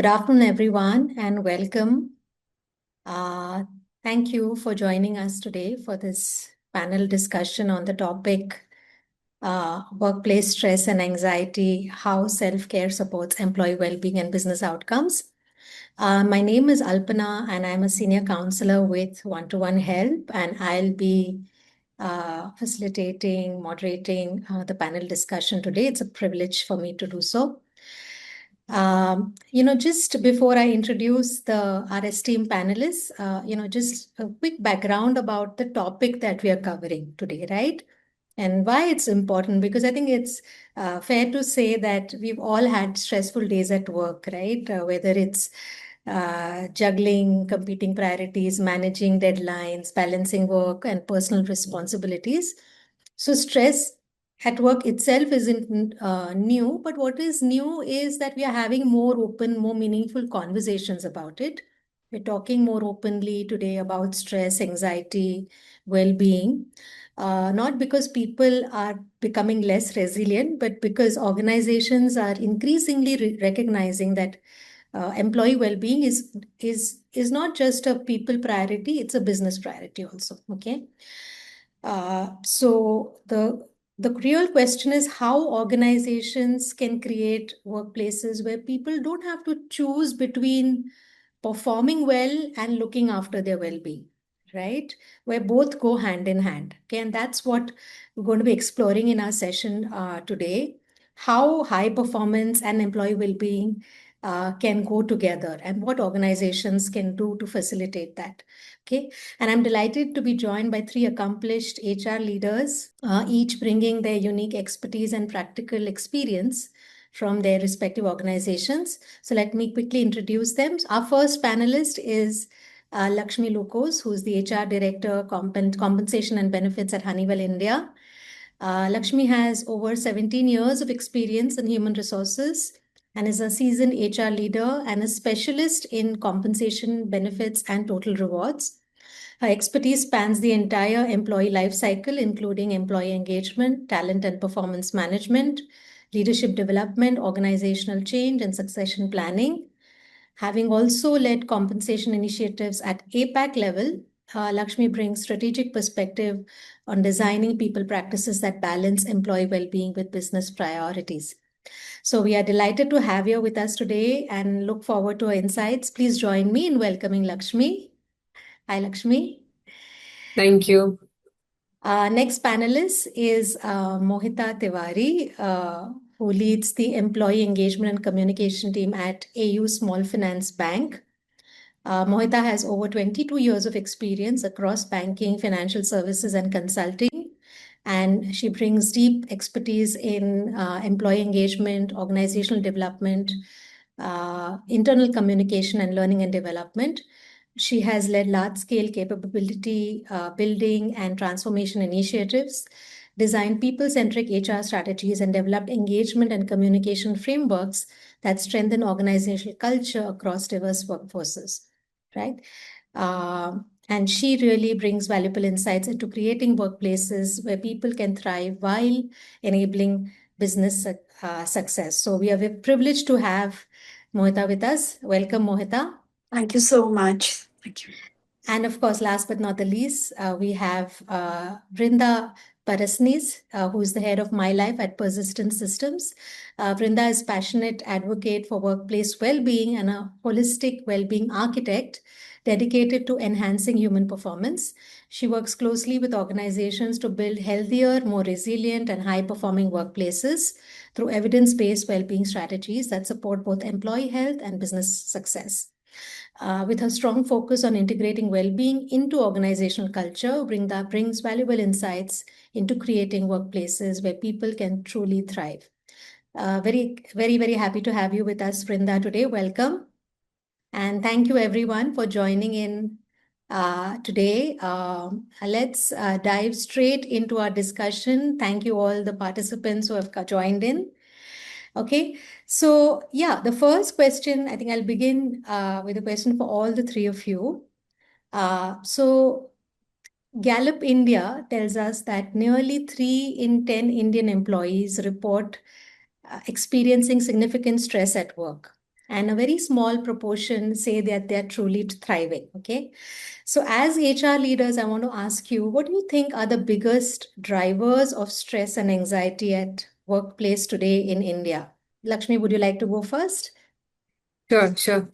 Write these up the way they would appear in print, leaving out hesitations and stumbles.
Good afternoon, everyone, and welcome. Uh, Thank you for joining us today for this panel discussion on the topic workplace stress and anxiety, how self-care supports employee well-being and business outcomes. My name is Alpana, and I'm a senior counselor with One-to-One Help, and I'll be facilitating, moderating the panel discussion today. It's a privilege for me to do so. Just before I introduce our esteemed panelists, just a quick background about the topic that we are covering today, right? And why it's important, because I think it's fair to say that we've all had stressful days at work, right? Whether it's juggling competing priorities, managing deadlines, balancing work and personal responsibilities. So stress at work itself isn't new, but what is new is that we are having more open, more meaningful conversations about it. We're talking more openly today about stress, anxiety, well-being, not because people are becoming less resilient, but because organizations are increasingly recognizing that employee well-being is not just a people priority; it's a business priority also. Okay. So the real question is how organizations can create workplaces where people don't have to choose between performing well and looking after their well-being, right? Where both go hand in hand. Okay, and that's what we're going to be exploring in our session today. How high performance and employee well-being can go together, and what organizations can do to facilitate that. Okay, and I'm delighted to be joined by three accomplished HR leaders, each bringing their unique expertise and practical experience from their respective organizations. So let me quickly introduce them. Our first panelist is Lakshmi Lukose, who's the HR Director, Compensation and Benefits at Honeywell, India. Lakshmi has over 17 years of experience in human resources and is a seasoned HR leader and a specialist in compensation, benefits, and total rewards. Her expertise spans the entire employee life cycle, including employee engagement, talent and performance management, leadership development, organizational change, and succession planning. Having also led compensation initiatives at APAC level, Lakshmi brings strategic perspective on designing people practices that balance employee well-being with business priorities. So we are delighted to have you with us today and look forward to her insights. Please join me in welcoming Lakshmi. Hi, Lakshmi. Thank you. Next panelist is Mohita Tiwari, who leads the employee engagement and communication team at AU Small Finance Bank. Mohita has over 22 years of experience across banking, financial services, and consulting. And she brings deep expertise in employee engagement, organizational development, internal communication, and learning and development. She has led large-scale capability building and transformation initiatives, designed people-centric HR strategies, and developed engagement and communication frameworks that strengthen organizational culture across diverse workforces, right? And she really brings valuable insights into creating workplaces where people can thrive while enabling business success. So we are privileged to have Mohita with us. Welcome, Mohita. Thank you so much. Thank you. And of course, last but not the least, we have Vrinda Parasnis, who is the head of MyLife at Persistent Systems. Vrinda is passionate advocate for workplace well-being and a holistic well-being architect dedicated to enhancing human performance. She works closely with organizations to build healthier, more resilient, and high-performing workplaces through evidence-based well-being strategies that support both employee health and business success. With her strong focus on integrating well-being into organizational culture, Vrinda brings valuable insights into creating workplaces where people can truly thrive. Very, very, very happy to have you with us, Vrinda, today. Welcome. And thank you, everyone, for joining in today. Let's dive straight into our discussion. Thank you all the participants who have joined in. Okay, so yeah, the first question, I think I'll begin with a question for all the three of you. So Gallup India tells us that nearly 3 in 10 Indian employees report experiencing significant stress at work. and a very small proportion say that they're truly thriving. Okay. So, as HR leaders, I want to ask you, what do you think are the biggest drivers of stress and anxiety at workplace today in India? Lakshmi, would you like to go first? Sure, sure.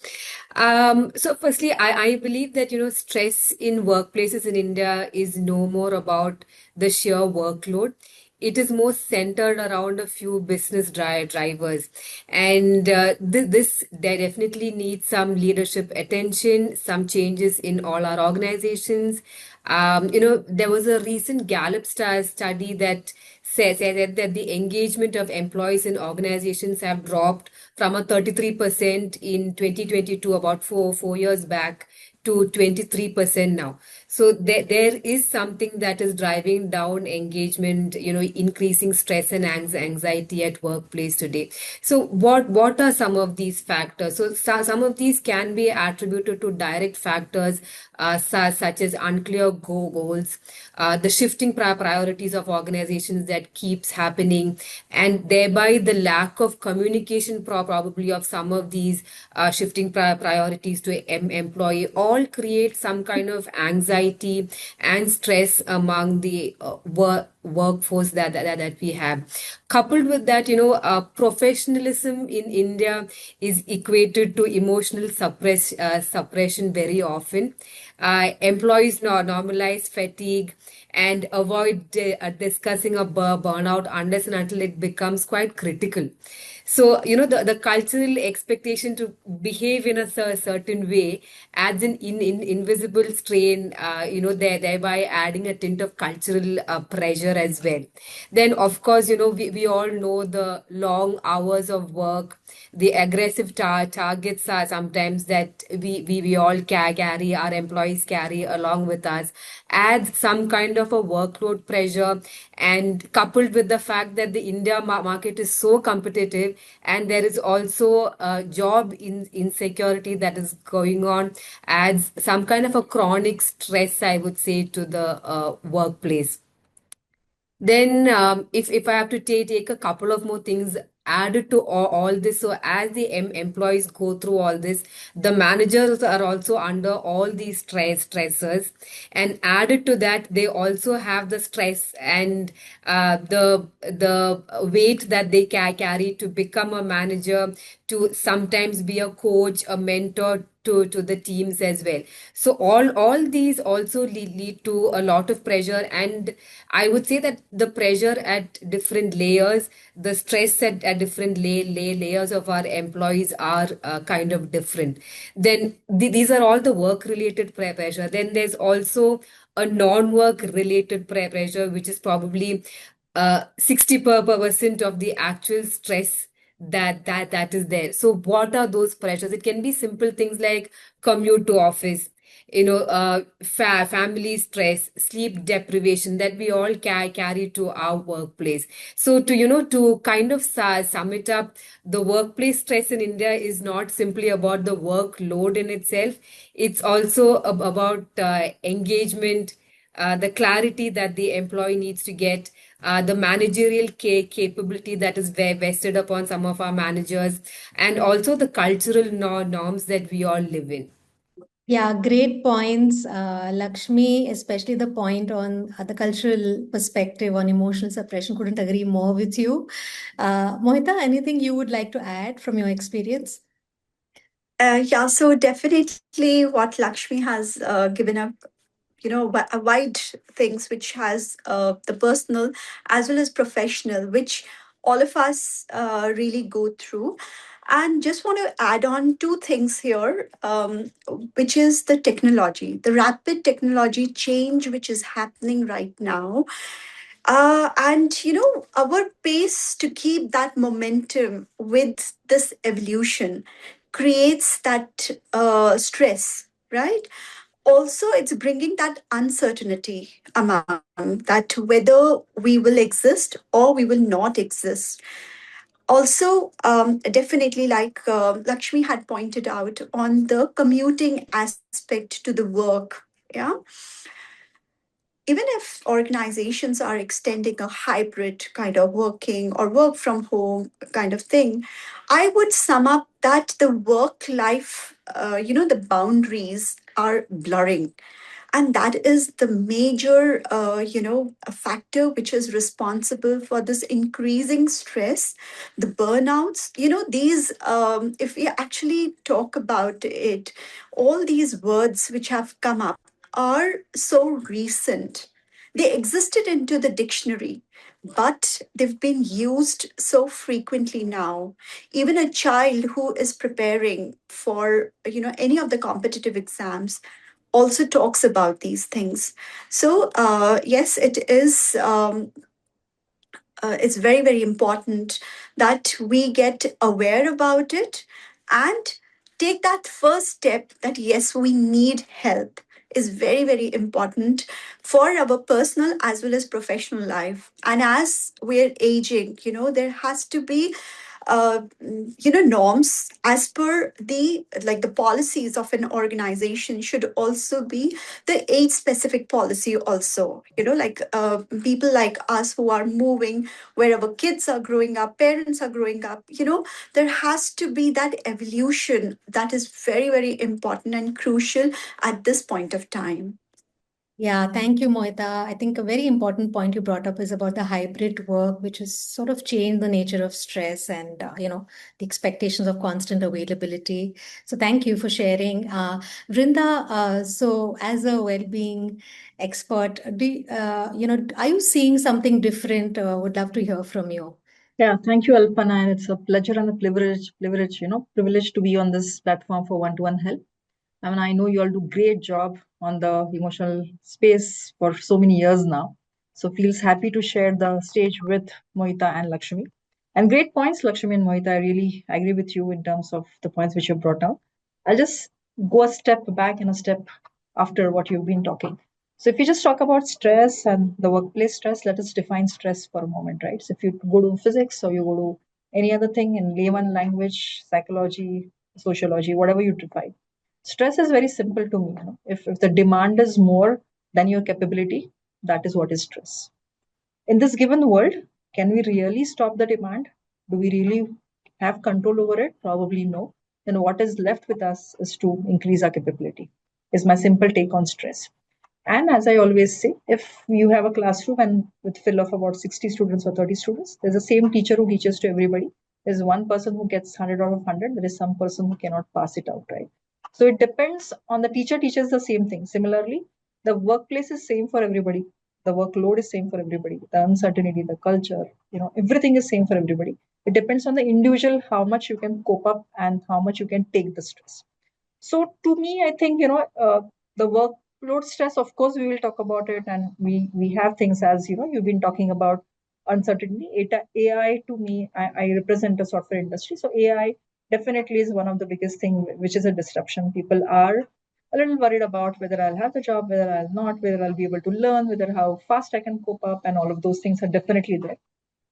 So firstly, I believe that, stress in workplaces in India is no more about the sheer workload. It is more centered around a few business drivers. And this there definitely needs some leadership attention, some changes in all our organizations. There was a recent Gallup study that said that the engagement of employees in organizations have dropped from a 33% in 2022, about four years back, to 23% now. So there is something that is driving down engagement, increasing stress and anxiety at workplace today. So what are some of these factors? So some of these can be attributed to direct factors, such as unclear goals, the shifting priorities of organizations that keeps happening, and thereby the lack of communication probably of some of these shifting priorities to employee, all create some kind of anxiety and stress among the workforce that we have. Coupled with that, professionalism in India is equated to emotional suppression very often. Employees normalize fatigue and avoid discussing a burnout unless and until it becomes quite critical. So, the cultural expectation to behave in a certain way adds an invisible strain, thereby adding a tint of cultural pressure as well. Then, of course, we all know the long hours of work, the aggressive targets are sometimes that we all carry, our employees carry along with us, adds some kind of a workload pressure. And coupled with the fact that the India market is so competitive, and there is also a job insecurity that is going on, adds some kind of a chronic stress, I would say, to the workplace. Then, if I have to take a couple of more things added to all this, so as the employees go through all this, the managers are also under all these stressors, and added to that, they also have the stress and the weight that they carry to become a manager, to sometimes be a coach, a mentor to the teams as well. So all these also lead to a lot of pressure, and I would say that the pressure at different layers, the stress at different layers of our employees are kind of different. Then these are all the work related pressure. Then there's also a non-work related pressure, which is probably 60% of the actual stress that is there. So what are those pressures? It can be simple things like commute to office, family stress, sleep deprivation that we all carry to our workplace. So to kind of sum it up, the workplace stress in India is not simply about the workload in itself. It's also about engagement, the clarity that the employee needs to get, the managerial capability that is vested upon some of our managers, and also the cultural norms that we all live in. Yeah, great points, Lakshmi, especially the point on the cultural perspective on emotional suppression. Couldn't agree more with you. Mohita, anything you would like to add from your experience? Yeah, so definitely what Lakshmi has given up, a wide things which has the personal as well as professional, which all of us really go through. And just want to add on two things here, which is the technology, the rapid technology change which is happening right now. And our pace to keep that momentum with this evolution creates that stress, right? Also, it's bringing that uncertainty among that whether we will exist or we will not exist. Also, definitely, like Lakshmi had pointed out, on the commuting aspect to the work. Yeah. even if organizations are extending a hybrid kind of working or work from home kind of thing, I would sum up that the work life, the boundaries are blurring, and that is the major a factor which is responsible for this increasing stress, the burnouts. These, if we actually talk about it, all these words which have come up are so recent. They existed into the dictionary, but they've been used so frequently now. Even a child who is preparing for any of the competitive exams also talks about these things. So yes, it's very, very important that we get aware about it and take that first step that yes, we need help, is very, very important for our personal as well as professional life. And as we're aging, there has to be norms as per the policies of an organization should also be the age specific policy also. Like people like us who are moving, where our kids are growing up, parents are growing up, there has to be that evolution that is very, very important and crucial at this point of time. Yeah, thank you, Mohita. I think a very important point you brought up is about the hybrid work, which has sort of changed the nature of stress and, the expectations of constant availability. So thank you for sharing. Vrinda, so as a well-being expert, are you seeing something different? Would love to hear from you. Yeah, thank you, Alpana. And it's a pleasure and a privilege to be on this platform for one-to-one help. I mean, I know you all do great job on the emotional space for so many years now. So feels happy to share the stage with Mohita and Lakshmi. And great points, Lakshmi and Mohita. I really agree with you in terms of the points which you brought out. I'll just go a step back and a step after what you've been talking. So if you just talk about stress and the workplace stress, let us define stress for a moment, right? So if you go to physics or you go to any other thing in layman language, psychology, sociology, whatever you define, stress is very simple to me. If the demand is more than your capability, that is what is stress. In this given world, can we really stop the demand? Do we really have control over it? Probably no. Then what is left with us is to increase our capability, is my simple take on stress. And as I always say, if you have a classroom and with fill of about 60 students or 30 students, there's the same teacher who teaches to everybody. There's one person who gets 100 out of 100. There is some person who cannot pass it out, right? So it depends on the teacher teaches the same thing. Similarly, the workplace is same for everybody. The workload is same for everybody. The uncertainty, the culture, everything is same for everybody. It depends on the individual, how much you can cope up and how much you can take the stress. So to me, I think, the workload stress, of course, we will talk about it. And we have things as, you've been talking about uncertainty. AI to me, I represent a software industry. So AI definitely is one of the biggest thing, which is a disruption. People are a little worried about whether I'll have the job, whether I'll not, whether I'll be able to learn, whether how fast I can cope up, and all of those things are definitely there.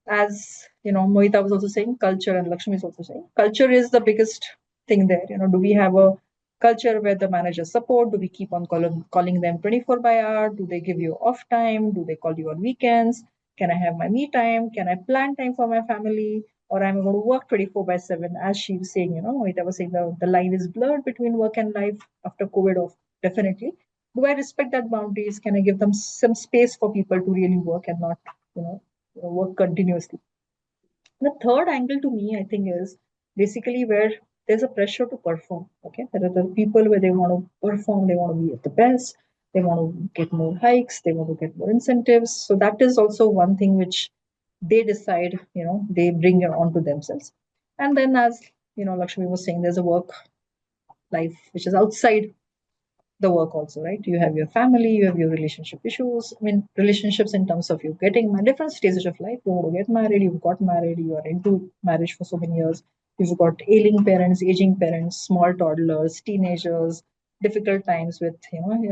As Mohita was also saying, culture, and Lakshmi is also saying, culture is the biggest thing there. Do we have a culture where the managers support? Do we keep on calling them 24 by hour? Do they give you off time? Do they call you on weekends? Can I have my me time? Can I plan time for my family? Or I'm going to work 24 by 7, as she was saying, Mohita was saying the line is blurred between work and life after COVID. Of definitely. Do I respect that boundaries? Can I give them some space for people to really work and not, work continuously? The third angle to me, I think, is basically where there's a pressure to perform. Okay, there are the people where they want to perform, they want to be at the best, they want to get more hikes, they want to get more incentives. So that is also one thing which they decide, they bring it onto themselves. And then, as Lakshmi was saying, there's a work life which is outside the work also, right? You have your family, you have your relationship issues. I mean, relationships in terms of you getting my different stages of life. You want to get married, you've got married, you are into marriage for so many years. You've got ailing parents, aging parents, small toddlers, teenagers, difficult times with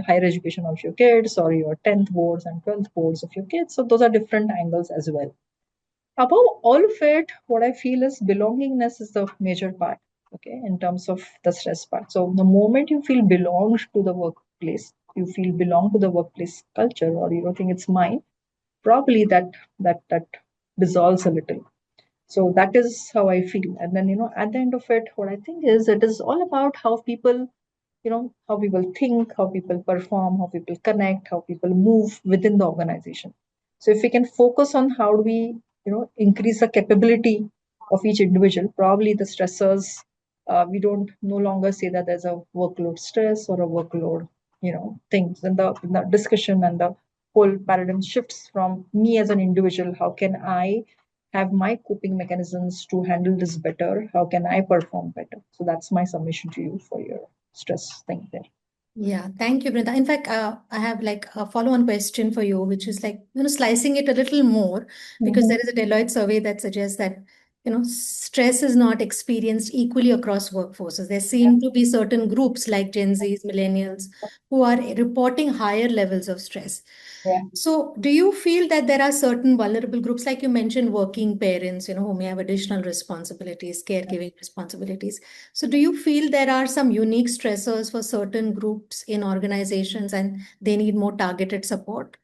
higher education of your kids, or your 10th boards and 12th boards of your kids. So those are different angles as well. Above all of it, what I feel is belongingness is the major part, okay, in terms of the stress part. So the moment you feel belonged to the workplace, you feel belong to the workplace culture, or you don't think it's mine, probably that dissolves a little. So that is how I feel. And then, at the end of it, what I think is it is all about how people, how people think, how people perform, how people connect, how people move within the organization. So if we can focus on how do we, increase the capability of each individual, probably the stressors, we don't no longer say that there's a workload stress or a workload, things. And the discussion and the whole paradigm shifts from me as an individual. How can I have my coping mechanisms to handle this better? How can I perform better? So that's my submission to you for your stress thing there. Yeah, thank you, Vrinda. In fact, I have like a follow-on question for you, which is like, slicing it a little more, because there is a Deloitte survey that suggests that, stress is not experienced equally across workforces. There seem to be certain groups like Gen Zs, millennials, who are reporting higher levels of stress. Yeah. So, do you feel that there are certain vulnerable groups, like you mentioned, working parents, who may have additional responsibilities, caregiving responsibilities? So, do you feel there are some unique stressors for certain groups in organizations and they need more targeted support?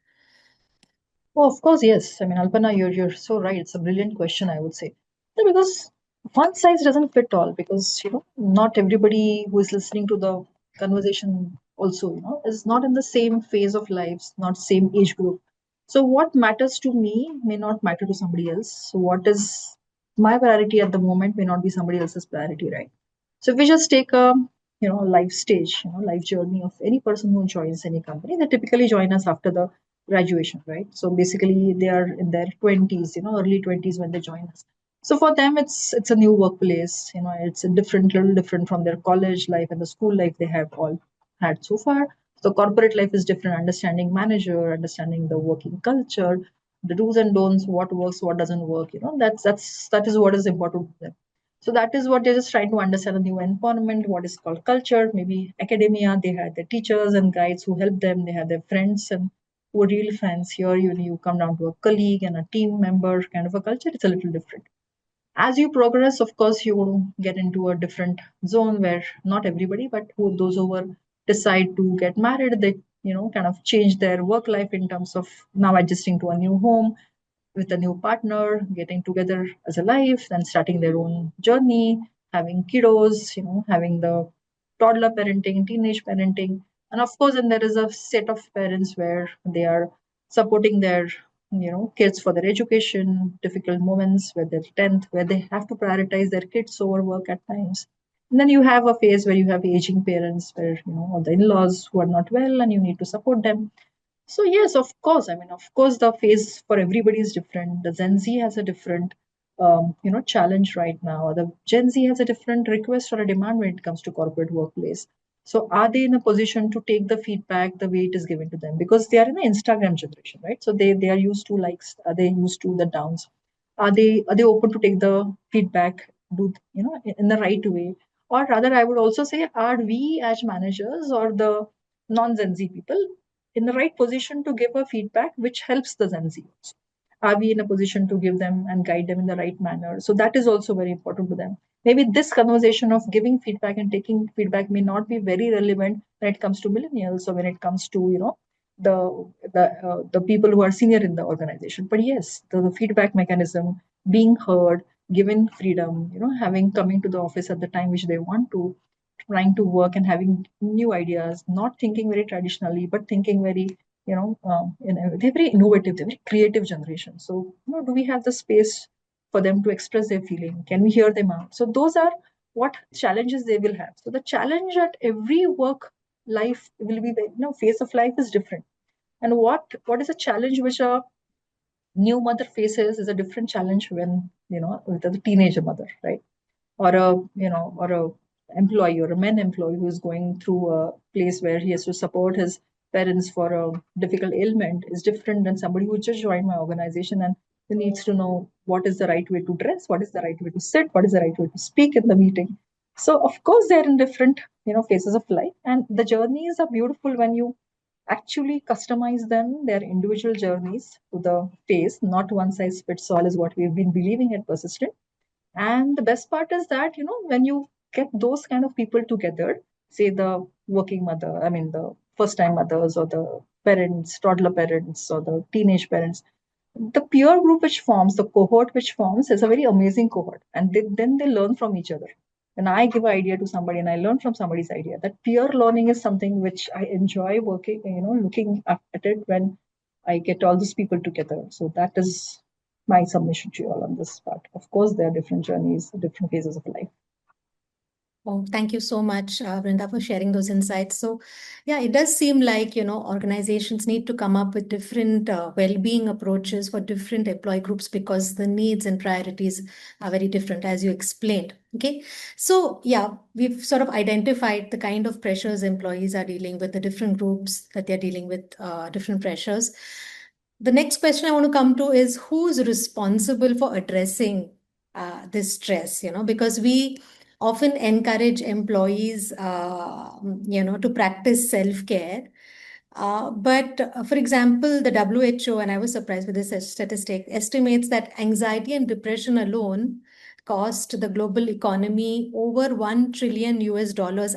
Oh, of course, yes. I mean, Alpana, you're so right. It's a brilliant question, I would say. Yeah, because one size doesn't fit all. Because not everybody who is listening to the conversation also, is not in the same phase of lives, not same age group. So what matters to me may not matter to somebody else. So what is my priority at the moment may not be somebody else's priority, right? So if we just take a life stage, life journey of any person who joins any company, they typically join us after the graduation, right? So basically they are in their 20s, early 20s when they join us. So for them it's a new workplace, it's a little different from their college life and the school life they have all had so far. So corporate life is different, understanding manager, understanding the working culture, the do's and don'ts, what works, what doesn't work, that is what is important to them. So that is what they're just trying to understand a new environment, what is called culture, maybe academia. They had their teachers and guides who helped them. They had their friends and who were real friends. Here, you come down to a colleague and a team member kind of a culture. It's a little different. As you progress, of course, you get into a different zone where not everybody, but those who were decide to get married, they kind of change their work life in terms of now adjusting to a new home with a new partner, getting together as a life, then starting their own journey, having kiddos, having the toddler parenting, teenage parenting. And of course, then there is a set of parents where they are supporting their, kids for their education, difficult moments where they're 10th, where they have to prioritize their kids over work at times. And then you have a phase where you have aging parents where, or the in-laws who are not well and you need to support them. So yes, of course. I mean, of course, the phase for everybody is different. The Gen Z has a different, challenge right now. The Gen Z has a different request or a demand when it comes to corporate workplace. So are they in a position to take the feedback the way it is given to them? Because they are in an Instagram generation, right? So they are used to likes. Are they used to the downs? Are they open to take the feedback? Do in the right way? Or rather, I would also say, are we as managers or the non-Gen Z people in the right position to give a feedback which helps the Gen Z? Are we in a position to give them and guide them in the right manner? So that is also very important to them. Maybe this conversation of giving feedback and taking feedback may not be very relevant when it comes to millennials or when it comes to the people who are senior in the organization. But yes, the feedback mechanism, being heard, given freedom, having coming to the office at the time which they want to, trying to work and having new ideas, not thinking very traditionally, but thinking very, they're very innovative, they're very creative generation. So, do we have the space for them to express their feeling? Can we hear them out? So those are what challenges they will have. So the challenge at every work life will be, phase of life is different. And what is a challenge which a new mother faces is a different challenge when, with a teenager mother, right? Or a employee or a men employee who is going through a place where he has to support his parents for a difficult ailment is different than somebody who just joined my organization and who needs to know what is the right way to dress, what is the right way to sit, what is the right way to speak in the meeting. So of course they're in different phases of life, and the journeys are beautiful when you actually customize them, their individual journeys to the phase. Not one size fits all is what we've been believing at Persistent. And the best part is that, when you get those kind of people together, say the working mother, I mean, the first-time mothers or the parents, toddler parents or the teenage parents. The peer group which forms, the cohort which forms is a very amazing cohort. And then they learn from each other. When I give an idea to somebody and I learn from somebody's idea, that peer learning is something which I enjoy working, looking at it when I get all these people together. So that is my submission to you all on this part. Of course, there are different journeys, different phases of life. Oh, thank you so much, Vrinda, for sharing those insights. So, yeah, it does seem like, organizations need to come up with different well-being approaches for different employee groups because the needs and priorities are very different, as you explained. Okay. So, yeah, we've sort of identified the kind of pressures employees are dealing with, the different groups that they're dealing with, different pressures. The next question I want to come to is who's responsible for addressing this stress, because we often encourage employees, to practice self-care. But for example, the WHO, and I was surprised with this statistic, estimates that anxiety and depression alone cost the global economy over $1 trillion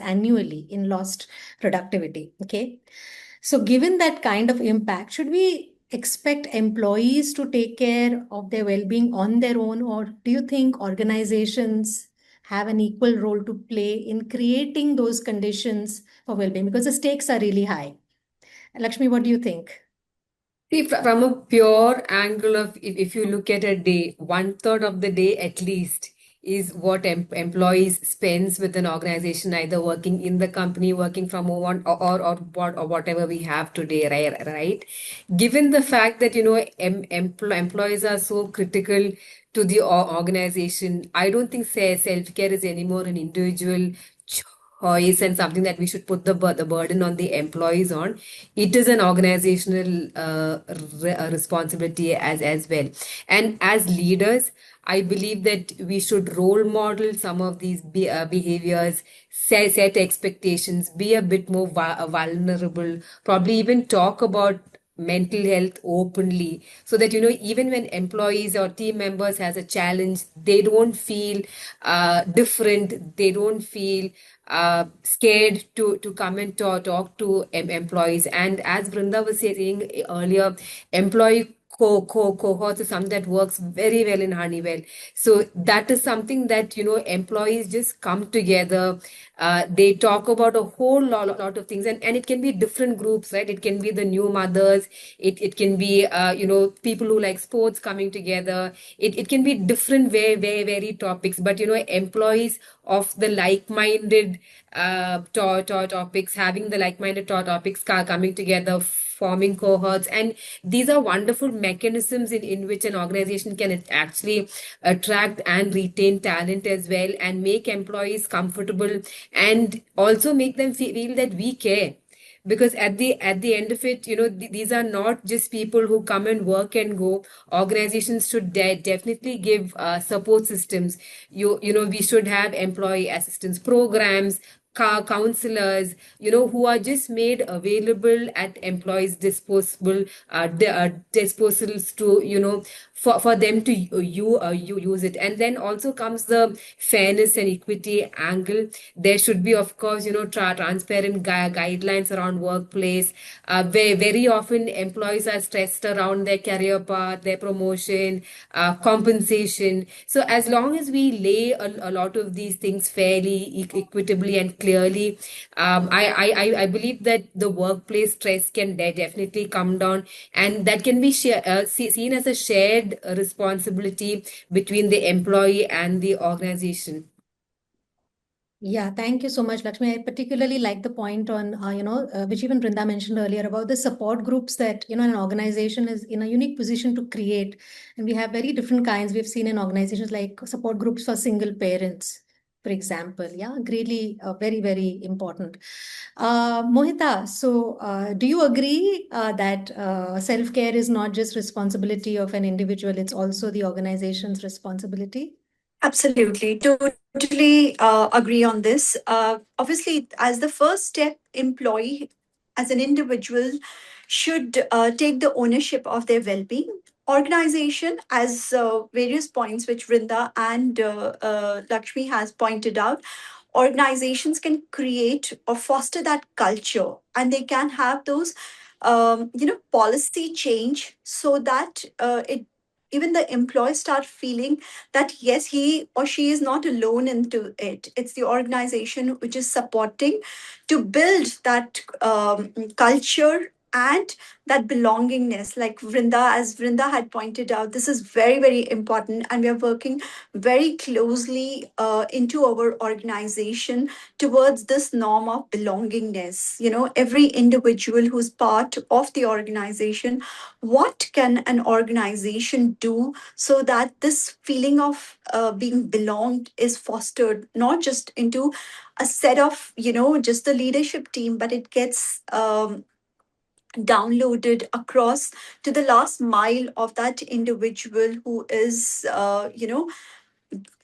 annually in lost productivity. Okay. So given that kind of impact, should we expect employees to take care of their well-being on their own, or do you think organizations have an equal role to play in creating those conditions for well-being? Because the stakes are really high. Lakshmi, what do you think? See, from a pure angle of if you look at a day, 1/3 of the day at least is what employees spends with an organization, either working in the company, working from home, or whatever we have today, right? Given the fact that employees are so critical to the organization, I don't think self-care is anymore an individual choice and something that we should put the burden on the employees on. It is an organizational responsibility as well. And as leaders, I believe that we should role model some of these behaviors, set expectations, be a bit more vulnerable, probably even talk about mental health openly, so that even when employees or team members has a challenge, they don't feel different, they don't feel scared to come and talk to employees. And as Vrinda was saying earlier, employee cohorts is something that works very well in Honeywell. So that is something that employees just come together. They talk about a whole lot of things, and it can be different groups, right? It can be the new mothers, it can be people who like sports coming together. It can be different very topics, but employees of the like-minded topics, having the like-minded topics coming together, forming cohorts. And these are wonderful mechanisms in which an organization can actually attract and retain talent as well, and make employees comfortable, and also make them feel that we care. Because at the end of it, these are not just people who come and work and go. Organizations should definitely give support systems. We should have employee assistance programs, counselors, who are just made available at employees' disposals to, for them to use it. And then also comes the fairness and equity angle. There should be, of course, transparent guidelines around workplace. Where very often employees are stressed around their career path, their promotion, compensation. So as long as we lay a lot of these things fairly, equitably, and clearly, I believe that the workplace stress can definitely come down, and that can be seen as a shared responsibility between the employee and the organization. Yeah, thank you so much, Lakshmi. I particularly like the point on, which even Vrinda mentioned earlier about the support groups that, an organization is in a unique position to create. And we have very different kinds. We've seen in organizations like support groups for single parents, for example. Yeah, really very, very important. Mohita, so do you agree that self-care is not just responsibility of an individual, it's also the organization's responsibility? Absolutely, totally agree on this. Obviously, as the first step, employee as an individual should take the ownership of their well-being. Organization, as various points which Vrinda and Lakshmi has pointed out, organizations can create or foster that culture, and they can have those policy change, so that it even the employees start feeling that yes, he or she is not alone into it. It's the organization which is supporting to build that culture and that belongingness. Like Vrinda, as Vrinda had pointed out, this is very, very important, and we are working very closely into our organization towards this norm of belongingness. Every individual who's part of the organization, what can an organization do so that this feeling of being belonged is fostered, not just into a set of, just the leadership team, but it gets downloaded across to the last mile of that individual who is, a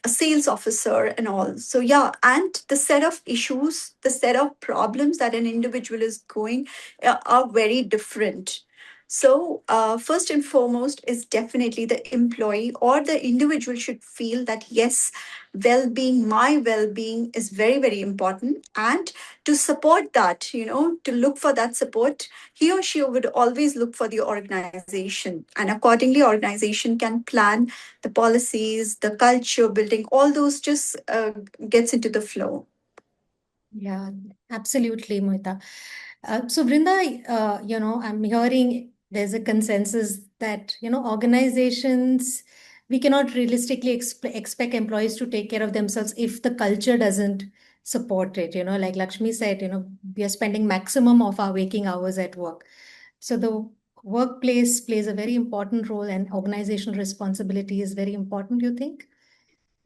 sales officer and all. So yeah, and the set of issues, the set of problems that an individual is going are very different. So first and foremost is definitely the employee or the individual should feel that yes, well-being, my well-being is very, very important. And to support that, to look for that support, he or she would always look for the organization, and accordingly organization can plan the policies, the culture building, all those just gets into the flow. Yeah, absolutely, Mohita. So, Vrinda, I'm hearing there's a consensus that, organizations, we cannot realistically expect employees to take care of themselves if the culture doesn't support it. Like Lakshmi said, we are spending maximum of our waking hours at work. So the workplace plays a very important role, and organizational responsibility is very important, you think?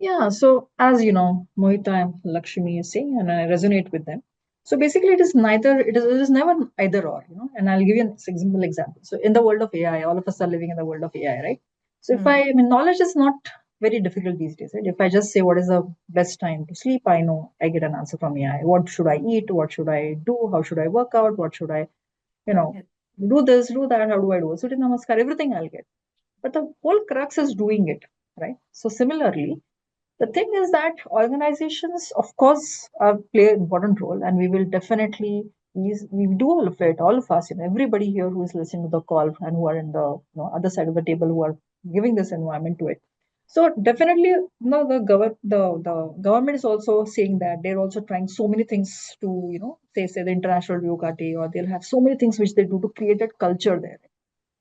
Yeah, so as you know, Mohita and Lakshmi is saying, and I resonate with them. So basically, it is never either or, and I'll give you an simple example. So in the world of AI, all of us are living in the world of AI, right? So I mean, knowledge is not very difficult these days, right? If I just say what is the best time to sleep, I know I get an answer from AI. What should I eat? What should I do? How should I work out? What should I, you know, do this, do that? How do I do? Surya Namaskar, everything I'll get. But the whole crux is doing it, right? So similarly, the thing is that organizations, of course, play an important role, and we will definitely we do all of it, all of us, everybody here who is listening to the call and who are in the other side of the table who are giving this environment to it. So definitely, the government is also saying that they're also trying so many things to say the International Yoga Day, or they'll have so many things which they do to create that culture there.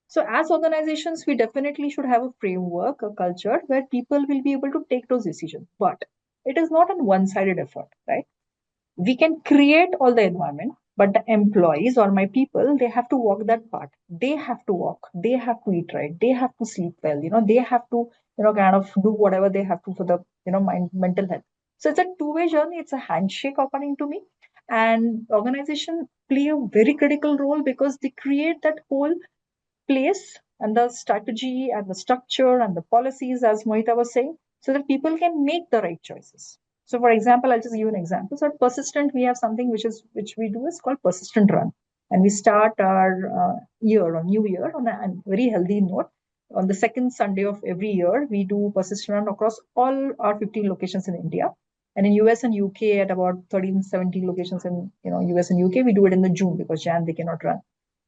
So, as organizations, we definitely should have a framework, a culture where people will be able to take those decisions. But it is not a one sided effort, right? We can create all the environment, but the employees or my people, they have to walk that part. They have to walk, they have to eat right, they have to sleep well, they have to, kind of do whatever they have to for the, mental health. So, it's a two-way journey, it's a handshake, according to me. And organization play a very critical role because they create that whole place and the strategy and the structure and the policies, as Mohita was saying, so that people can make the right choices. So, for example, I'll just give you an example. So, at Persistent, we have something which we do is called Persistent Run, and we start our year or new year on a very healthy note. On the second Sunday of every year, we do Persistent Run across all our 15 locations in India. And in US and UK, at about 13, 17 locations in US and UK, we do it in the June because Jan they cannot run.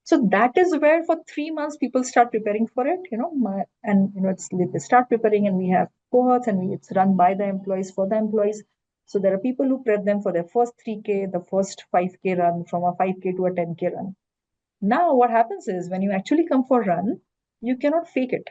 So that is where for 3 months people start preparing for it, they start preparing, and we have cohorts, and it's run by the employees for the employees. So there are people who prep them for their first 3K, the first 5K run, from a 5K to a 10K run. Now what happens is when you actually come for run, you cannot fake it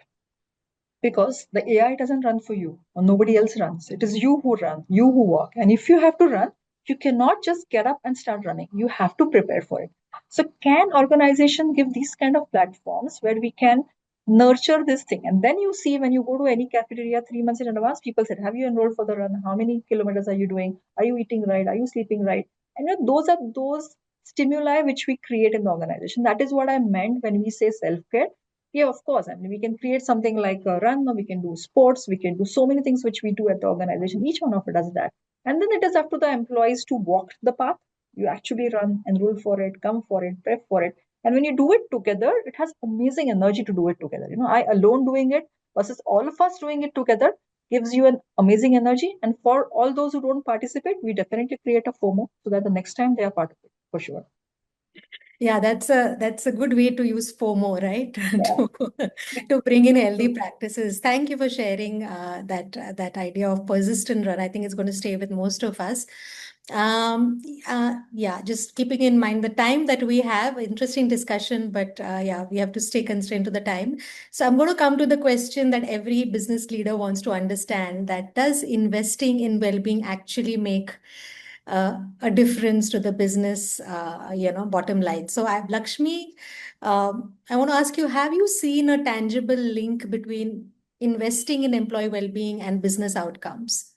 because the AI doesn't run for you or nobody else runs. It is you who run, you who walk. And if you have to run, you cannot just get up and start running. You have to prepare for it. So can organization give these kind of platforms where we can nurture this thing? And then you see when you go to any cafeteria 3 months in advance, people said, have you enrolled for the run? How many kilometers are you doing? Are you eating right? Are you sleeping right? And those are those stimuli which we create in the organization. That is what I meant when we say self-care. Yeah, of course. I mean, we can create something like a run, or we can do sports, we can do so many things which we do at the organization. Each one of it does that. And then it is up to the employees to walk the path. You actually run, enroll for it, come for it, prep for it. And when you do it together, it has amazing energy to do it together. I alone doing it versus all of us doing it together gives you an amazing energy. And for all those who don't participate, we definitely create a FOMO so that the next time they are part of it, for sure. Yeah, that's a good way to use FOMO, right? Yeah. To bring in healthy practices. Thank you for sharing that idea of persistent run. I think it's going to stay with most of us. Yeah, just keeping in mind the time that we have, interesting discussion, but yeah, we have to stay constrained to the time. So I'm going to come to the question that every business leader wants to understand: that does investing in well-being actually make a difference to the business, bottom line? So, Lakshmi, I want to ask you: have you seen a tangible link between investing in employee well-being and business outcomes?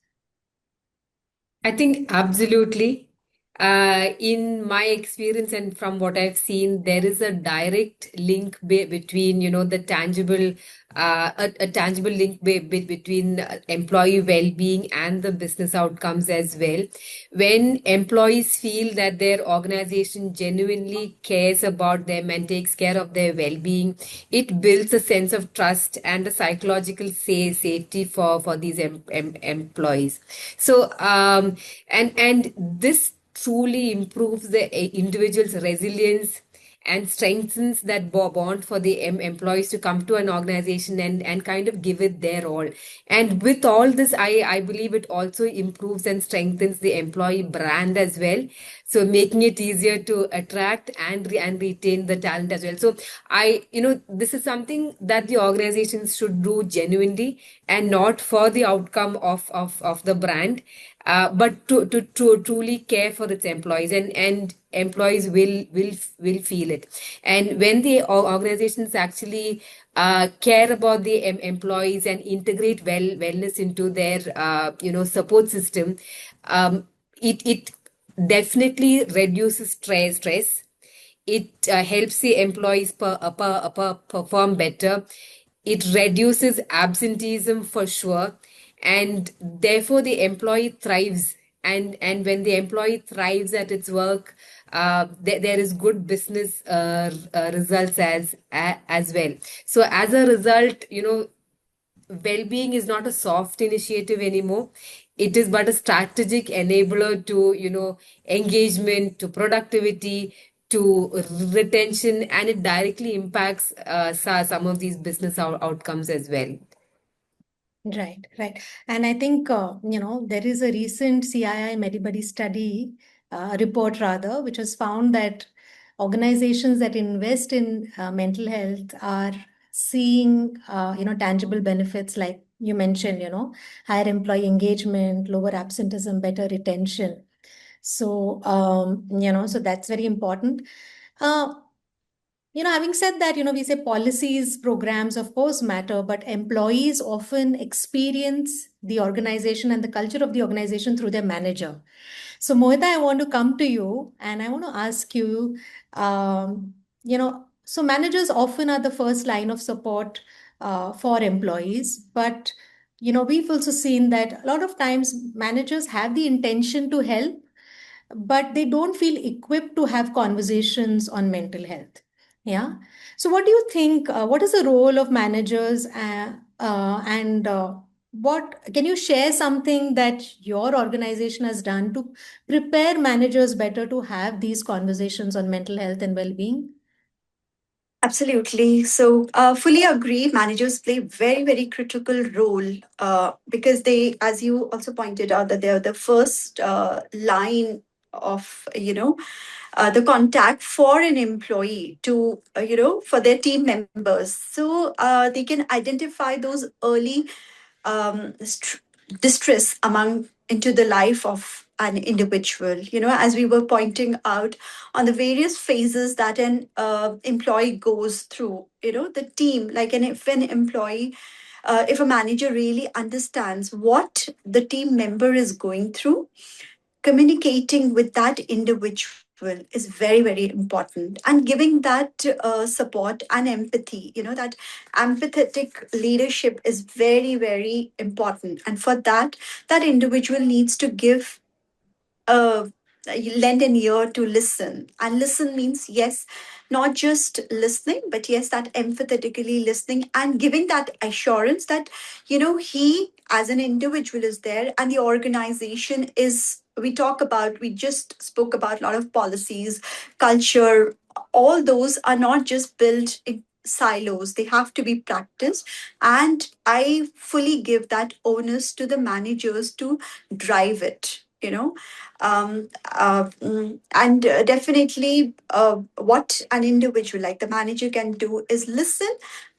I think absolutely. In my experience and from what I've seen, there is a direct link between, the tangible, a tangible link between employee well-being and the business outcomes as well. When employees feel that their organization genuinely cares about them and takes care of their well-being, it builds a sense of trust and a psychological safety for these employees. So, and this truly improves the individual's resilience and strengthens that bond for the employees to come to an organization and kind of give it their all. And with all this, I believe it also improves and strengthens the employee brand as well. So making it easier to attract and retain the talent as well. So this is something that the organizations should do genuinely and not for the outcome of the brand, but to truly care for its employees, and employees will feel it. And when the organizations actually care about the employees and integrate wellness into their support system, it definitely reduces stress. It helps the employees perform better. It reduces absenteeism for sure, and therefore the employee thrives. And when the employee thrives at its work, there is good business results as well. So as a result, well-being is not a soft initiative anymore. It is but a strategic enabler to, engagement, to productivity, to retention, and it directly impacts some of these business outcomes as well. Right, right. And I think, there is a recent CII Medibuddy study, report rather, which has found that organizations that invest in mental health are seeing, tangible benefits like you mentioned, higher employee engagement, lower absenteeism, better retention. So, so that's very important. Uh, Having said that, we say policies, programs, of course, matter, but employees often experience the organization and the culture of the organization through their manager. So, Mohita, I want to come to you and I want to ask you, so managers often are the first line of support for employees, but we've also seen that a lot of times managers have the intention to help, but they don't feel equipped to have conversations on mental health. Yeah. So, what do you think? What is the role of managers? And what can you share something that your organization has done to prepare managers better to have these conversations on mental health and well being? Absolutely. So, fully agree. Managers play very, very critical role because they, as you also pointed out, that they are the first line of the contact for an employee to for their team members. So they can identify those early distress among into the life of an individual, as we were pointing out on the various phases that an employee goes through, the team, like if an employee, if a manager really understands what the team member is going through, communicating with that individual is very, very important, and giving that support and empathy, that empathetic leadership is very, very important. And for that, that individual needs to give uh, lend an ear to listen. And listen means, yes, not just listening, but yes, that empathetically listening and giving that assurance that, he as an individual is there, and the organization is, we just spoke about a lot of policies, culture. All those are not just built in silos, they have to be practiced. And I fully give that onus to the managers to drive it, and definitely what an individual like the manager can do is listen.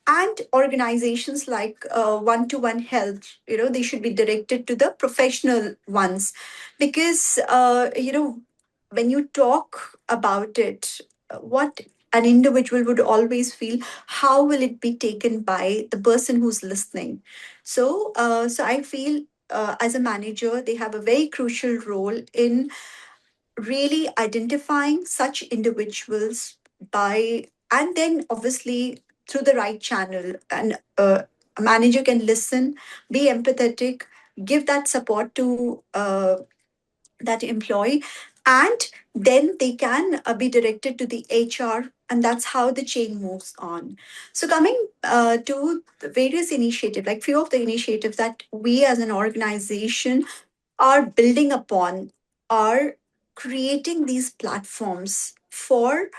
And organizations like one-to-one health, they should be directed to the professional ones, because when you talk about it, what an individual would always feel, how will it be taken by the person who's listening? So I feel, as a manager, they have a very crucial role in really identifying such individuals by, and then obviously through the right channel. And a manager can listen, be empathetic, give that support to that employee, and then they can be directed to the HR, and that's how the chain moves on. So coming to the various initiatives, like few of the initiatives that we as an organization are building upon, are creating these platforms for,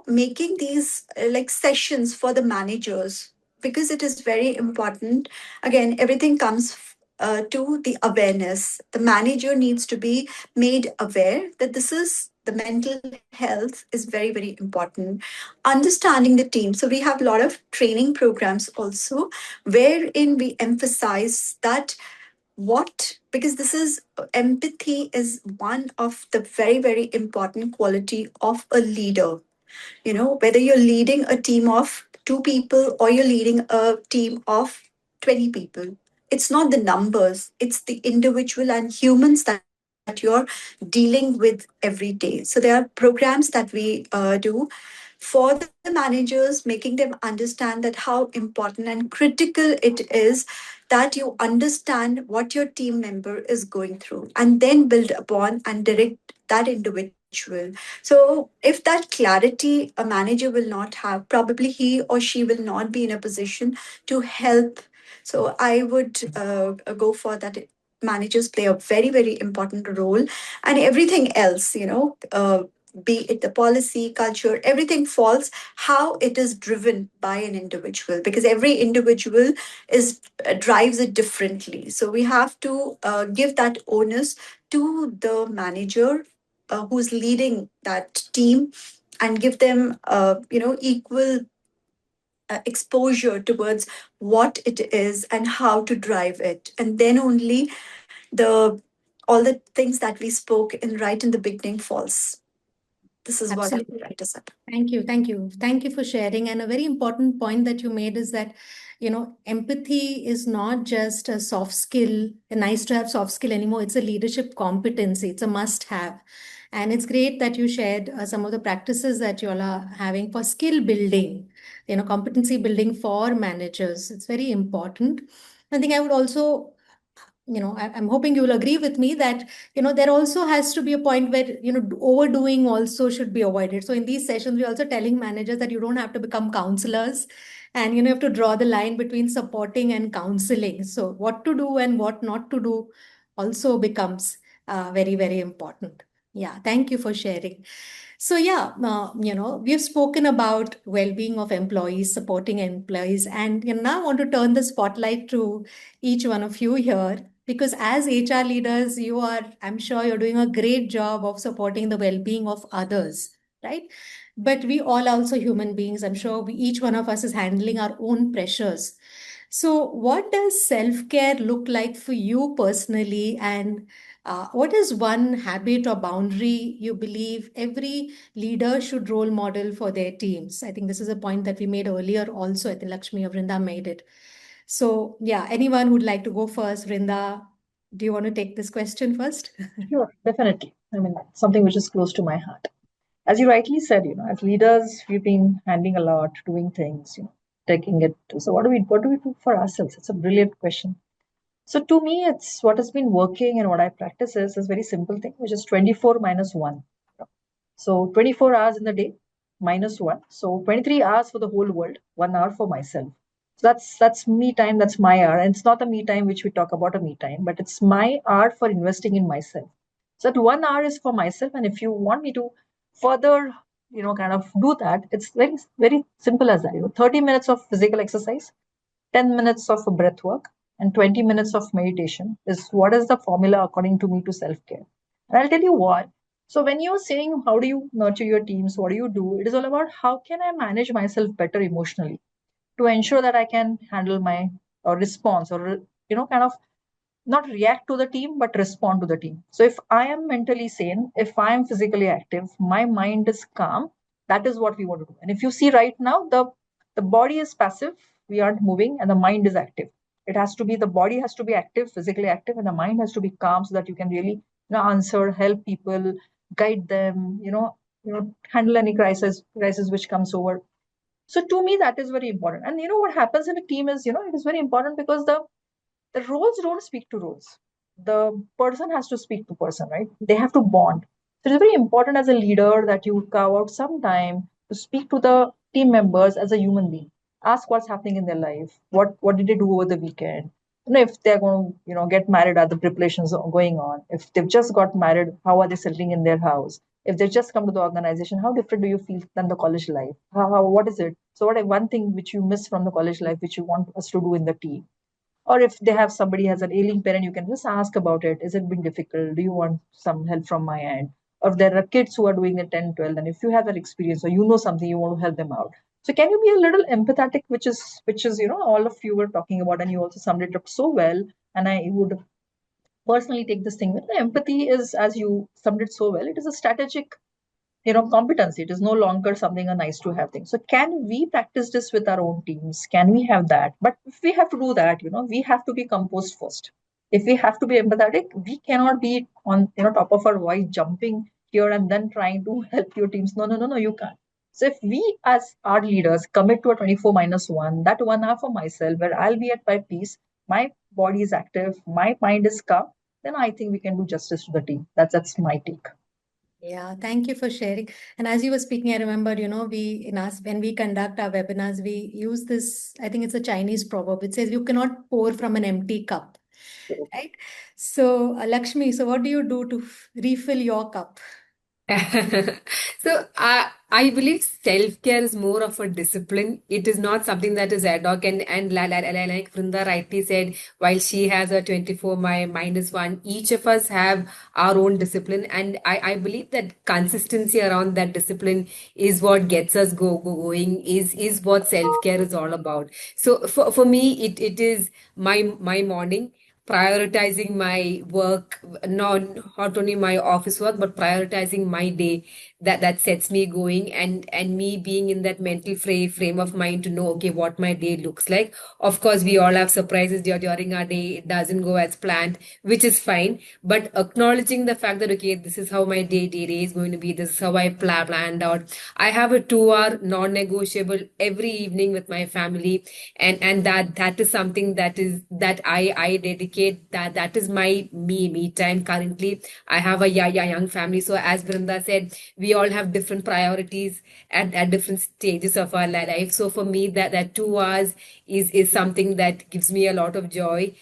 making these like sessions for the managers, because it is very important. Again, everything comes to the awareness. The manager needs to be made aware that this is, the mental health is very, very important. Understanding the team, so we have a lot of training programs also, wherein we emphasize that, what, because this is, empathy is one of the very, very important quality of a leader. Whether you're leading a team of two people or you're leading a team of 20 people, it's not the numbers, it's the individual and humans that you're dealing with every day. So there are programs that we do for the managers, making them understand that how important and critical it is that you understand what your team member is going through, and then build upon and direct that individual. So if that clarity a manager will not have, probably he or she will not be in a position to help. So I would go for that. Managers play a very, very important role, and everything else, be it the policy, culture, everything falls how it is driven by an individual, because every individual is drives it differently. So we have to give that onus to the manager who's leading that team, and give them equal exposure towards what it is and how to drive it. And then only the all the things that we spoke in right in the beginning falls. This is what I would Absolutely. like to say. Thank you. Thank you. Thank you for sharing. And a very important point that you made is that, empathy is not just a soft skill, a nice to have soft skill anymore. It's a leadership competency. It's a must have. And it's great that you shared some of the practices that you all are having for skill building, competency building for managers. It's very important. I think I would also, I'm hoping you will agree with me that, there also has to be a point where, overdoing also should be avoided. So in these sessions, we're also telling managers that you don't have to become counselors, and, you have to draw the line between supporting and counseling. So what to do and what not to do also becomes very, very important. Yeah, thank you for sharing. So yeah, we've spoken about well-being of employees, supporting employees, and now I want to turn the spotlight to each one of you here, because as HR leaders, I'm sure you're doing a great job of supporting the well-being of others, right? But we all also human beings. I'm sure each one of us is handling our own pressures. So what does self-care look like for you personally? And what is one habit or boundary you believe every leader should role model for their teams? I think this is a point that we made earlier also. I think Lakshmi or Vrinda made it. So, yeah, anyone who'd like to go first? Vrinda, do you want to take this question first? Sure, definitely. I mean, something which is close to my heart. As you rightly said, as leaders, we've been handling a lot, doing things, taking it. So what do we do for ourselves? It's a brilliant question. So to me, it's what has been working and what I practice is very simple thing, which is 24 minus 1. So 24 hours in the day minus 1. So 23 hours for the whole world, 1 hour for myself. That's me time, that's my hour. And it's not a me time which we talk about a me time, but it's my hour for investing in myself. So that 1 hour is for myself. And if you want me to further, kind of do that, it's very, very simple as that. 30 minutes of physical exercise, 10 minutes of breath work, and 20 minutes of meditation is what is the formula according to me to self-care. And I'll tell you why. So when you're saying how do you nurture your teams, what do you do? It is all about how can I manage myself better emotionally to ensure that I can handle my response, or kind of not react to the team but respond to the team. So if I am mentally sane, if I am physically active, my mind is calm, that is what we want to do. And if you see right now, the body is passive, we aren't moving, and the mind is active. It has to be, the body has to be active, physically active, and the mind has to be calm so that you can really answer, help people, guide them, handle any crisis which comes over. So to me, that is very important. And what happens in a team is, it is very important because the roles don't speak to roles. The person has to speak to person, right? They have to bond. So it's very important as a leader that you carve out some time to speak to the team members as a human being. Ask what's happening in their life. What did they do over the weekend? If they're going to, get married, are the preparations going on? If they've just got married, how are they settling in their house? If they just come to the organization, how different do you feel than the college life? What is it? So what one thing which you miss from the college life, which you want us to do in the team? Or if they have somebody has an ailing parent, you can just ask about it. Is it been difficult? Do you want some help from my end? Or if there are kids who are doing the 10, 12, and if you have that experience or you know something, you want to help them out. So can you be a little empathetic, which is all of you were talking about, and you also summed it up so well. And I would personally take this thing. Empathy is, as you summed it so well, it is a strategic competency. It is no longer something a nice to have thing. So can we practice this with our own teams? Can we have that? But if we have to do that, we have to be composed first. If we have to be empathetic, we cannot be on top of our voice jumping here and then trying to help your teams. No, you can't. So if we as our leaders commit to a 24 minus 1, that 1 hour for myself where I'll be at my peace, my body is active, my mind is calm, then I think we can do justice to the team. That's my take. Yeah, thank you for sharing. And as you were speaking, I remember, when we conduct our webinars, we use this, I think it's a Chinese proverb. It says you cannot pour from an empty cup, right? So, Lakshmi, so what do you do to refill your cup? So I believe self-care is more of a discipline. It is not something that is ad hoc, and like Vrinda rightly said, while she has a 24 minus 1, each of us have our own discipline, and I believe that consistency around that discipline is what gets us going, is what self-care is all about. So for me, it is my morning, prioritizing my work, not only my office work, but prioritizing my day that sets me going, and me being in that mental frame of mind to know, okay, what my day looks like. Of course, we all have surprises during our day. It doesn't go as planned, which is fine. But acknowledging the fact that, okay, this is how my day is going to be. This is how I planned out. I have a 2 hour non-negotiable every evening with my family, and that is something that I dedicate. That is my me time. Currently I have a young family, so as Vrinda said, we all have different priorities at different stages of our life. So for me, that 2 hours is something that gives me a lot of joy.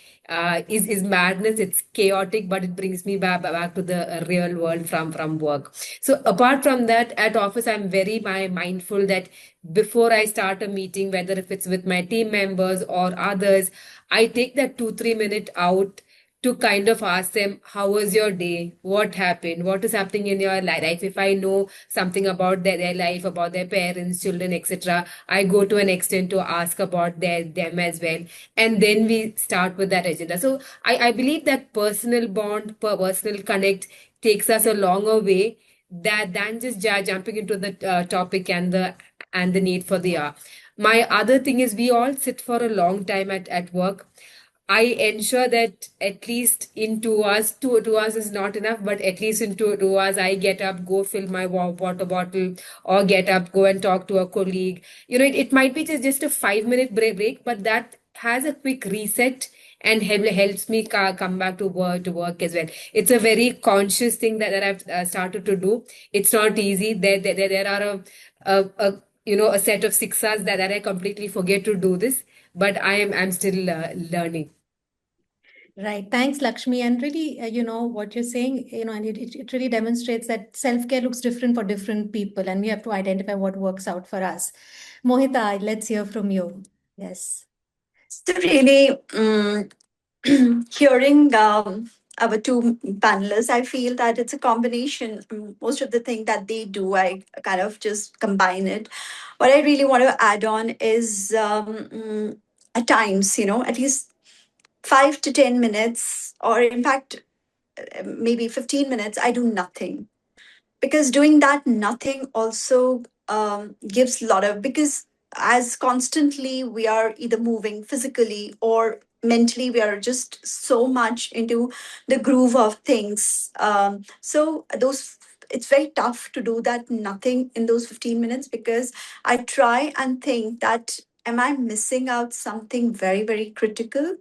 Is madness. It's chaotic, but it brings me back to the real world from work. So apart from that, at office, I'm very mindful that before I start a meeting, whether if it's with my team members or others, I take that 2-3 minute out to kind of ask them, how was your day? What happened? What is happening in your life? If I know something about their life, about their parents, children, etc., I go to an extent to ask about them as well. And then we start with that agenda. So I believe that personal bond, personal connect takes us a longer way than just jumping into the topic and the need for the hour. My other thing is, we all sit for a long time at work. I ensure that at least in 2 hours, two hours is not enough, but at least in two hours, I get up, go fill my water bottle, or get up, go and talk to a colleague. It might be just a 5 minute break, but that has a quick reset and helps me come back to work as well. It's a very conscious thing that I've started to do. It's not easy. There are a set of 6 hours that I completely forget to do this. but I'm still learning. Right. Thanks, Lakshmi. And really, what you're saying, and it really demonstrates that self-care looks different for different people, and we have to identify what works out for us. Mohita, let's hear from you. Yes. So really, hearing our two panelists, I feel that it's a combination. Most of the thing that they do, I kind of just combine it. What I really want to add on is at times, at least 5 to 10 minutes, or in fact, maybe 15 minutes, I do nothing, because doing that nothing also gives a lot of, because as constantly we are either moving physically or mentally, we are just so much into the groove of things, so those, it's very tough to do that nothing in those 15 minutes, because I try and think that am I missing out something very, very critical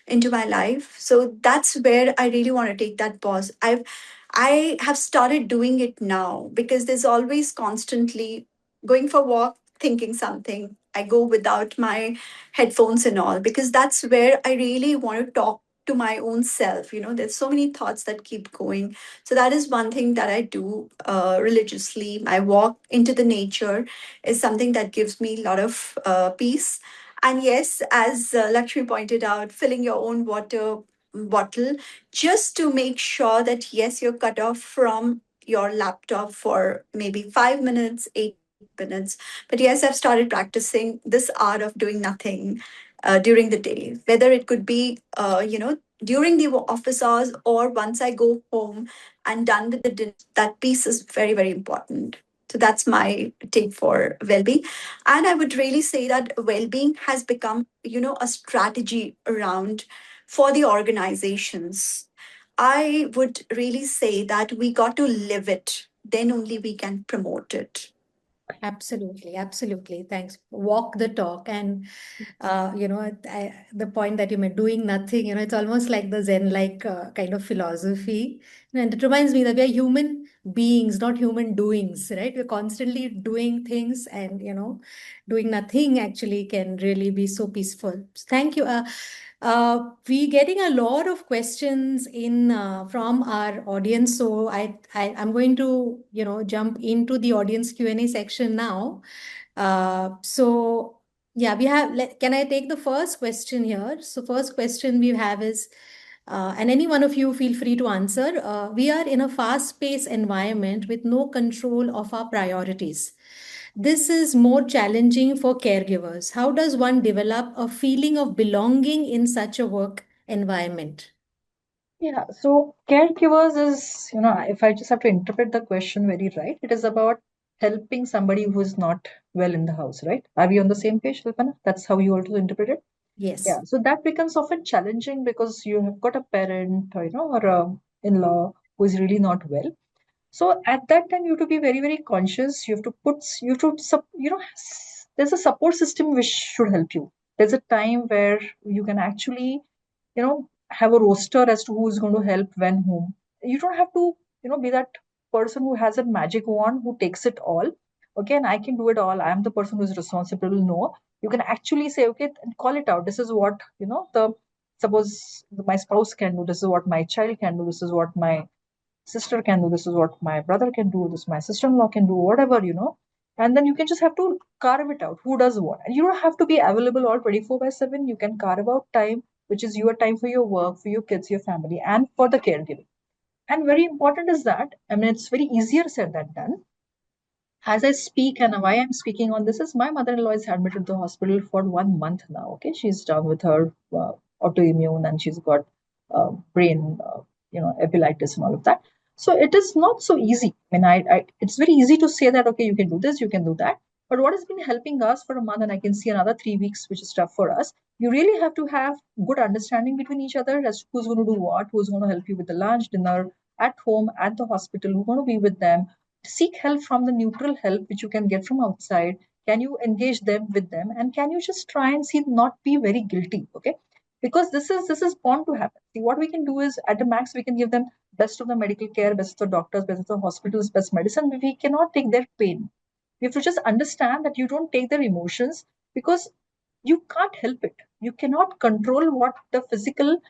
into my life. So that's where I really want to take that pause. I have started doing it now, because there's always constantly going for a walk, thinking something. I go without my headphones and all, because that's where I really want to talk to my own self. There's so many thoughts that keep going. So that is one thing that I do religiously. My walk into the nature is something that gives me a lot of peace. And yes, as Lakshmi pointed out, filling your own water bottle, just to make sure that yes, you're cut off from your laptop for maybe 5 minutes, 8 minutes. But yes, I've started practicing this art of doing nothing during the day, whether it could be during the office hours, or once I go home and done with the dinner. That piece is very, very important. So that's my take for well-being. And I would really say that well-being has become, a strategy around for the organizations. I would really say that we got to live it, then only we can promote it. Absolutely, absolutely. Thanks. Walk the talk. And, the point that you made, doing nothing, it's almost like the Zen-like kind of philosophy. And it reminds me that we are human beings, not human doings, right? We're constantly doing things, and, doing nothing actually can really be so peaceful. Thank you. We getting a lot of questions in from our audience, so I'm going to jump into the audience Q&A section now. So yeah, we have. Can I take the first question here? So first question we have is, and any one of you feel free to answer. We are in a fast-paced environment with no control of our priorities. This is more challenging for caregivers. How does one develop a feeling of belonging in such a work environment? Yeah, so caregivers is, if I just have to interpret the question very right, it is about helping somebody who is not well in the house, right? Are we on the same page, Alpana? That's how you also interpret it? Yes. Yeah, so that becomes often challenging because you have got a parent, or a in-law who is really not well. So at that time, you have to be very, very conscious. You have to, there's a support system which should help you. There's a time where you can actually, have a roster as to who's going to help when, whom. You don't have to, be that person who has a magic wand who takes it all. Okay, and I can do it all. I am the person who's responsible. No, you can actually say, okay, and call it out. This is what, suppose my spouse can do. This is what my child can do. This is what my sister can do, this is what my brother can do, this my sister-in-law can do, whatever, and then you can just have to carve it out who does what, and you don't have to be available all 24/7. You can carve out time which is your time for your work, for your kids, your family, and for the caregiving. And very important is that, I mean, it's very easier said than done. As I speak, and why I'm speaking on this is my mother-in-law is admitted to the hospital for 1 month now. Okay, she's down with her autoimmune, and she's got brain, epilepsy and all of that. So it is not so easy. I mean, it's very easy to say that okay, you can do this, you can do that. But what has been helping us for a month, and I can see another 3 weeks, which is tough for us. You really have to have good understanding between each other as to who's going to do what, who's going to help you with the lunch, dinner, at home, at the hospital, who's going to be with them. Seek help from the neutral help which you can get from outside. Can you engage them with them, and can you just try and see not be very guilty? Okay, because this is bound to happen. See, what we can do is at the max we can give them best of the medical care, best of the doctors, best of the hospitals, best medicine, but we cannot take their pain. We have to just understand that you don't take their emotions, because you can't help it. You cannot control what the physical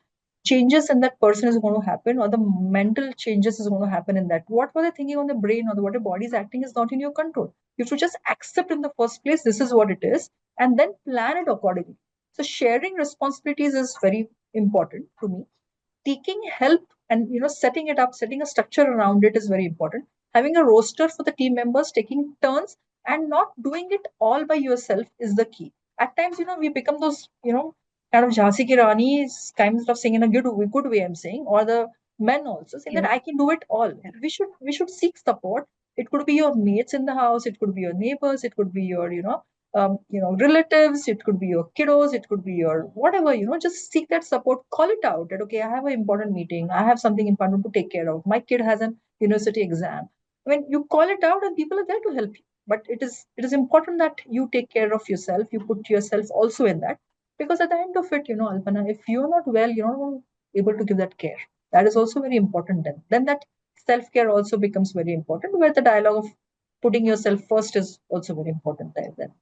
changes in that person is going to happen, or the mental changes is going to happen in that. What were they thinking on the brain, or what the body is acting, is not in your control. You should just accept in the first place this is what it is, and then plan it accordingly. So sharing responsibilities is very important to me. Taking help and setting it up, setting a structure around it is very important. Having a roster for the team members, taking turns, and not doing it all by yourself is the key. At times, we become those kind of Jhansi ki Rani kinds of saying in a good way, I'm saying, or the men also saying that I can do it all. We should seek support. It could be your mates in the house, it could be your neighbors, it could be your relatives, it could be your kiddos, it could be your whatever, just seek that support. Call it out that, okay, I have an important meeting, I have something important to take care of, my kid has an university exam. I mean, you call it out and people are there to help you. But it is important that you take care of yourself, you put yourself also in that, because at the end of it, Alpana, if you're not well, you're not able to give that care. That is also very important. Then that self-care also becomes very important, where the dialogue of putting yourself first is also very important there then.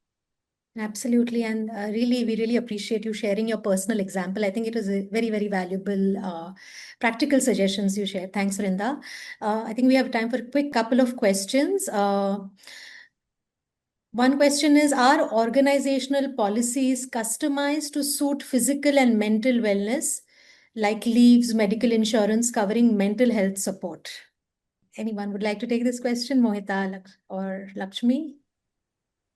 Absolutely. And we really appreciate you sharing your personal example. I think it was a very, very valuable, practical suggestions you shared. Thanks, Vrinda. I think we have time for a quick couple of questions. One question is, are organizational policies customized to suit physical and mental wellness, like leaves, medical insurance covering mental health support? Anyone would like to take this question, Mohita or Lakshmi?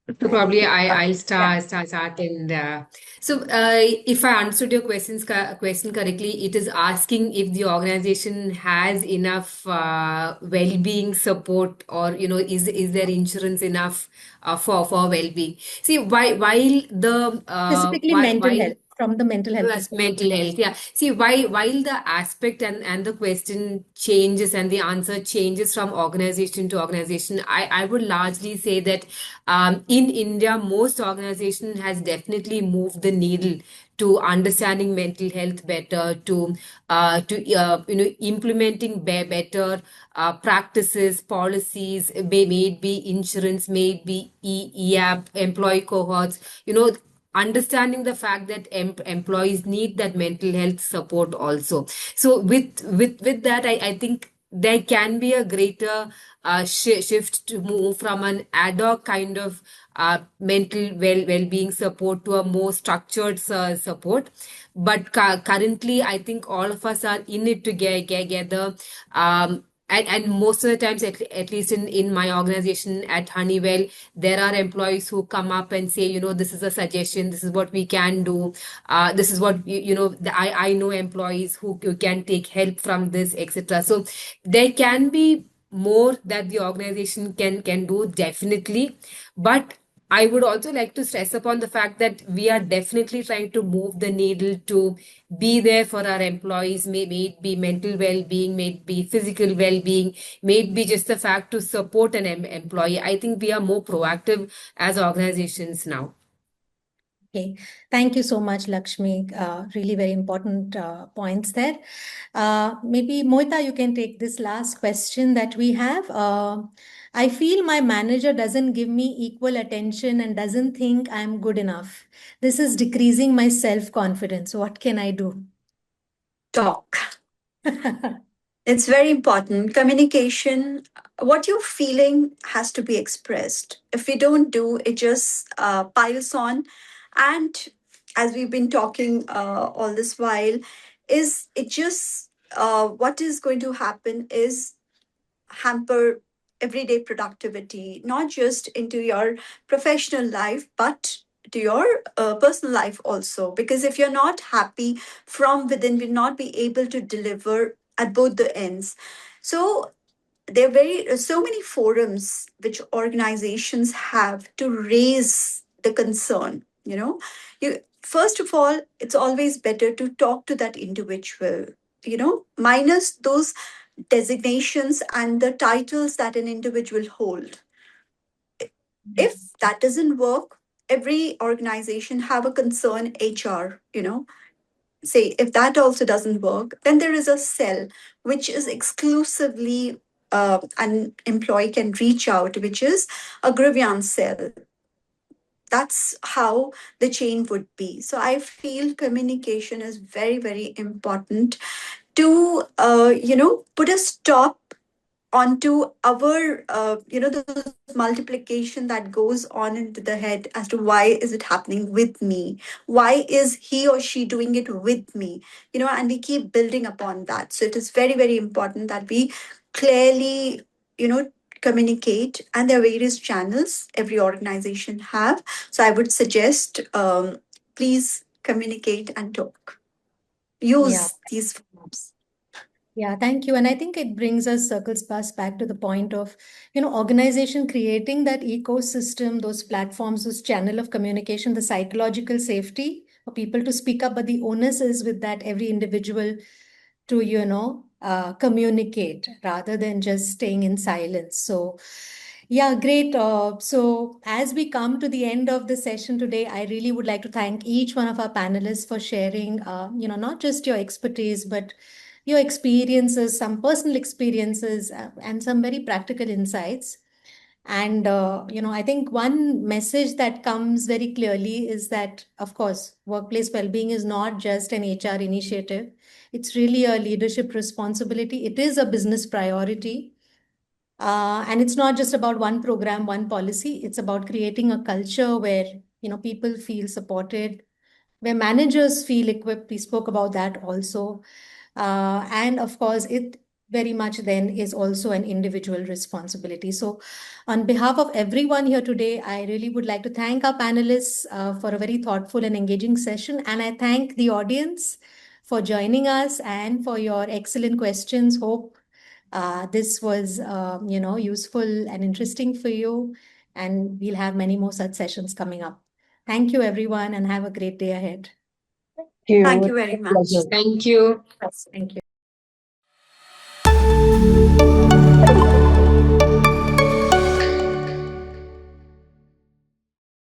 So probably I'll start and if I understood your question correctly, it is asking if the organization has enough well-being support, or is there insurance enough for well-being. See, while the Specifically mental health, from the mental health Plus mental health, yeah. See, while the aspect and the question changes and the answer changes from organization to organization, I would largely say that in India, most organization has definitely moved the needle to understanding mental health better, to implementing better practices, policies, may it be insurance, may it be EAP, employee cohorts, understanding the fact that employees need that mental health support also. So with that, I think there can be a greater shift to move from an ad hoc kind of mental well-being support to a more structured support. But currently, I think all of us are in it together. And most of the times, at least in my organization at Honeywell, there are employees who come up and say, this is a suggestion, this is what we can do, this is what, I know employees who can take help from this, etc. So there can be more that the organization can do, definitely. But I would also like to stress upon the fact that we are definitely trying to move the needle to be there for our employees, may it be mental well-being, may it be physical well-being, may it be just the fact to support an employee. I think we are more proactive as organizations now. Okay, thank you so much, Lakshmi. Really very important points there. Maybe Mohita, you can take this last question that we have. I feel my manager doesn't give me equal attention and doesn't think I'm good enough. This is decreasing my self-confidence. What can I do? Talk. It's very important. Communication, what you're feeling has to be expressed. If we don't do, it just piles on. And as we've been talking all this while, is it just what is going to happen is hamper everyday productivity, not just into your professional life, but to your personal life also. Because if you're not happy from within, will not be able to deliver at both the ends. So there are so many forums which organizations have to raise the concern. You first of all, it's always better to talk to that individual. Minus those designations and the titles that an individual hold. If that doesn't work, every organization have a concern HR. Say if that also doesn't work, then there is a cell which is exclusively an employee can reach out, which is a grievance cell. that's how the change would be. So I feel communication is very, very important to put a stop onto our those multiplication that goes on into the head as to why is it happening with me, why is he or she doing it with me, and we keep building upon that. So it is very, very important that we clearly communicate, and there are various channels every organization have. So I would suggest, please communicate and talk, Yeah. use these forms. Yeah, thank you. And I think it brings circles us back to the point of, organization creating that ecosystem, those platforms, those channel of communication, the psychological safety for people to speak up. But the onus is with that every individual to, communicate rather than just staying in silence. So, yeah, great. So as we come to the end of the session today, I really would like to thank each one of our panelists for sharing, not just your expertise, but your experiences, some personal experiences, and some very practical insights. And, I think one message that comes very clearly is that, of course, workplace well-being is not just an HR initiative. It's really a leadership responsibility. It is a business priority. And it's not just about one program, one policy. It's about creating a culture where, people feel supported, where managers feel equipped. We spoke about that also. And of course, it very much then is also an individual responsibility. So, on behalf of everyone here today, I really would like to thank our panelists for a very thoughtful and engaging session. And I thank the audience for joining us and for your excellent questions. Hope this was, useful and interesting for you. And we'll have many more such sessions coming up. Thank you, everyone, and have a great day ahead. Thank you. Thank you It's very a much. pleasure. Thank you. Thank you.